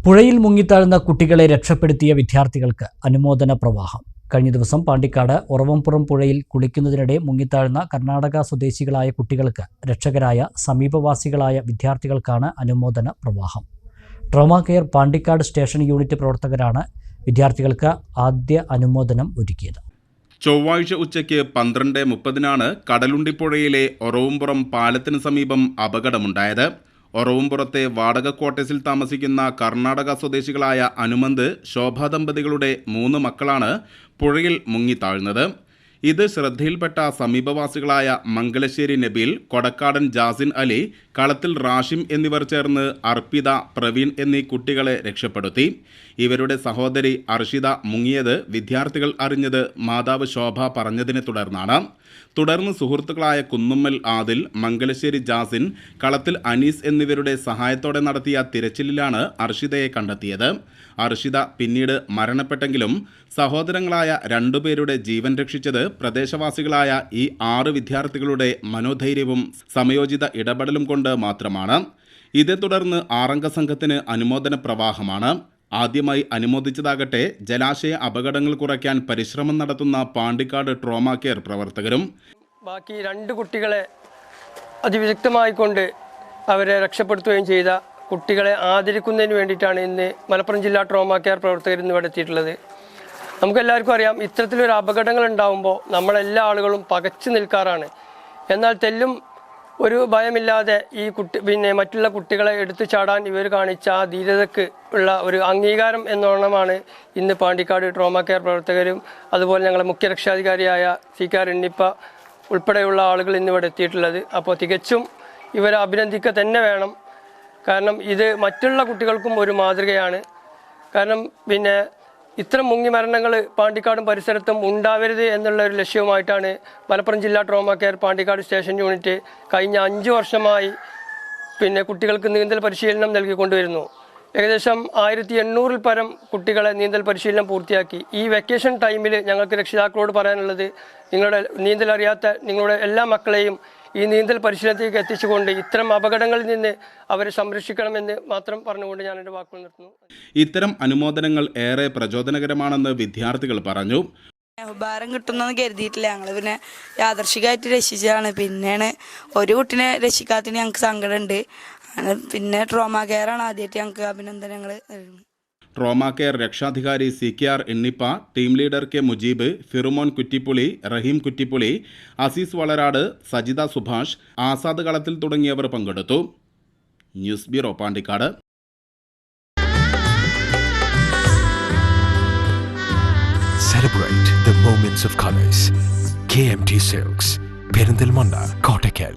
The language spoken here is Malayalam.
പുഴയിൽ മുങ്ങിത്താഴുന്ന കുട്ടികളെ രക്ഷപ്പെടുത്തിയ വിദ്യാർത്ഥികൾക്ക് അനുമോദന പ്രവാഹം. കഴിഞ്ഞ ദിവസം പാണ്ടിക്കാട് ഉറവംപുറം പുഴയിൽ കുളിക്കുന്നതിനിടെ മുങ്ങിത്താഴുന്ന കർണാടക സ്വദേശികളായ കുട്ടികൾക്ക് രക്ഷകരായ സമീപവാസികളായ വിദ്യാർത്ഥികൾക്കാണ് അനുമോദന പ്രവാഹം. Trauma care Pandikkad station unit പ്രവർത്തകരാണ് വിദ്യാർത്ഥികൾക്ക് ആദ്യ അനുമോദനം ഒരുക്കിയത്. ചൊവ്വാഴ്ച ഉച്ചയ്ക്ക് 12:30 കടലുണ്ടിപ്പുഴയിലെ ഒറവുംപുറം പാലത്തിന് സമീപം അപകടമുണ്ടായത്. ഒറവുംപുറത്തെ വാടക ക്വാർട്ടേഴ്സിൽ താമസിക്കുന്ന കർണാടക സ്വദേശികളായ അനുമന്ത്, ശോഭ ദമ്പതികളുടെ 3 മക്കളാണ് പുഴയിൽ മുങ്ങിത്താഴുന്നത്. ഇത് ശ്രദ്ധയിൽപ്പെട്ട സമീപവാസികളായ മംഗലശ്ശേരി നബീൽ, കൊടക്കാടൻ ജാസിൻ അലി, കളത്തിൽ റാഷിം എന്നിവർ ചേർന്ന് അർപ്പിത, പ്രവീൺ എന്നീ കുട്ടികളെ രക്ഷപ്പെടുത്തി. ഇവരുടെ സഹോദരി അർഷിത മുങ്ങിയത് വിദ്യാർത്ഥികൾ അറിഞ്ഞത് മാതാവ് ശോഭ പറഞ്ഞതിനെ തുടർന്നാണ്. തുടർന്ന് സുഹൃത്തുക്കളായ കുന്നുമ്മൽ ആദിൽ, മംഗലശ്ശേരി ജാസിൻ, കളത്തിൽ അനീസ് എന്നിവരുടെ സഹായത്തോടെ നടത്തിയ തിരച്ചിലിലാണ് അർഷിതയെ കണ്ടെത്തിയത്. അർഷിത പിന്നീട് മരണപ്പെട്ടെങ്കിലും സഹോദരങ്ങളായ 2 പേരുടെ ജീവൻ രക്ഷിച്ചത് പ്രദേശവാസികളായ ഈ 6 വിദ്യാർത്ഥികളുടെ മനോധൈര്യവും സമയോചിത ഇടപെടലും കൊണ്ട് മാത്രമാണ്. ഇതേ തുടർന്ന് 6 സംഘത്തിന് അനുമോദന പ്രവാഹമാണ്. ആദ്യമായി അനുമോദിച്ചതാകട്ടെ ജലാശയ അപകടങ്ങൾ കുറയ്ക്കാൻ പരിശ്രമം നടത്തുന്ന പാണ്ടിക്കാട് ട്രോമാ കെയർ പ്രവർത്തകരും. ബാക്കി 2 കുട്ടികളെ അതിവിദഗ്ധമായിക്കൊണ്ട് അവരെ രക്ഷപ്പെടുത്തുകയും ചെയ്ത കുട്ടികളെ ആദരിക്കുന്നതിന് വേണ്ടിയിട്ടാണ് ഇന്ന് മലപ്പുറം ജില്ലാ ട്രോമാ കെയർ പ്രവർത്തകർ ഇന്ന് ഇവിടെ എത്തിയിട്ടുള്ളത്. നമുക്കെല്ലാവർക്കും അറിയാം, ഇത്തരത്തിലൊരു അപകടങ്ങൾ ഉണ്ടാകുമ്പോൾ നമ്മളെല്ലാ ആളുകളും പകച്ചു നിൽക്കാറാണ്. എന്നാൽ തെല്ലും ഒരു ഭയമില്ലാതെ ഈ മറ്റുള്ള കുട്ടികളെ എടുത്തു ചാടാൻ ഇവർ കാണിച്ച ആ ധീരതയ്ക്ക് ഉള്ള ഒരു അംഗീകാരം എന്നോണമാണ് ഇന്ന് പാണ്ടിക്കാട് ട്രോമാ കെയർ പ്രവർത്തകരും അതുപോലെ ഞങ്ങളുടെ മുഖ്യ രക്ഷാധികാരിയായ CK എണ്ണിപ്പ ഉൾപ്പെടെയുള്ള ആളുകൾ ഇന്നിവിടെ എത്തിയിട്ടുള്ളത്. അപ്പോൾ തികച്ചും ഇവരെ അഭിനന്ദിക്കുക തന്നെ വേണം. കാരണം ഇത് മറ്റുള്ള കുട്ടികൾക്കും ഒരു മാതൃകയാണ്. കാരണം ഇത്തരം മുങ്ങി മരണങ്ങൾ പാണ്ടിക്കാടും പരിസരത്തും ഉണ്ടാവരുത് എന്നുള്ള ഒരു ലക്ഷ്യവുമായിട്ടാണ് മലപ്പുറം ജില്ലാ trauma care Pandikkad station unit കഴിഞ്ഞ 5 വർഷമായി കുട്ടികൾക്ക് നീന്തൽ പരിശീലനം നൽകിക്കൊണ്ടുവരുന്നു. ഏകദേശം 1800-ൽ പരം കുട്ടികളെ നീന്തൽ പരിശീലനം പൂർത്തിയാക്കി. ഈ വെക്കേഷൻ ടൈമിൽ ഞങ്ങൾക്ക് രക്ഷിതാക്കളോട് പറയാനുള്ളത്, നിങ്ങളുടെ നീന്തൽ അറിയാത്ത നിങ്ങളുടെ എല്ലാ മക്കളെയും ഈ നീന്തൽ പരിശീലനത്തിലേക്ക് എത്തിച്ചുകൊണ്ട് ഇത്തരം അപകടങ്ങളിൽ നിന്ന് അവരെ സംരക്ഷിക്കണമെന്ന് മാത്രം പറഞ്ഞുകൊണ്ട് ഞാൻ എൻ്റെ വാക്കുകൾ നിർത്തുന്നു. ഇത്തരം അനുമോദനങ്ങൾ ഏറെ പ്രചോദനകരമാണെന്ന് വിദ്യാർത്ഥികൾ പറഞ്ഞു. ഉപഹാരം കിട്ടുന്നെന്ന് കരുതിയിട്ടില്ല. ഞങ്ങൾ യാദർശികമായിട്ട് രക്ഷിച്ചതാണ്. പിന്നെയാണ് ഒരു കുട്ടിനെ രക്ഷിക്കാത്തതിന് ഞങ്ങൾക്ക് സങ്കടമുണ്ട്. ട്രോമാ കെയറാണ് ആദ്യമായിട്ട് ഞങ്ങൾക്ക് അഭിനന്ദനങ്ങൾ നൽകുന്നത്. ട്രോമാ കെയർ രക്ഷാധികാരി CK എണ്ണിപ്പ, team leader K Mujeeb, Firumon Kuttippuli, Raheem Kuttippuli, Azeez Valarad, Sajitha Subhash, Azad Kalathil തുടങ്ങിയവർ പങ്കെടുത്തു. News bureau, Pandikkad. Celebrate the moments of colors. KMT Silks, Perinthalmanna, Kottakkal.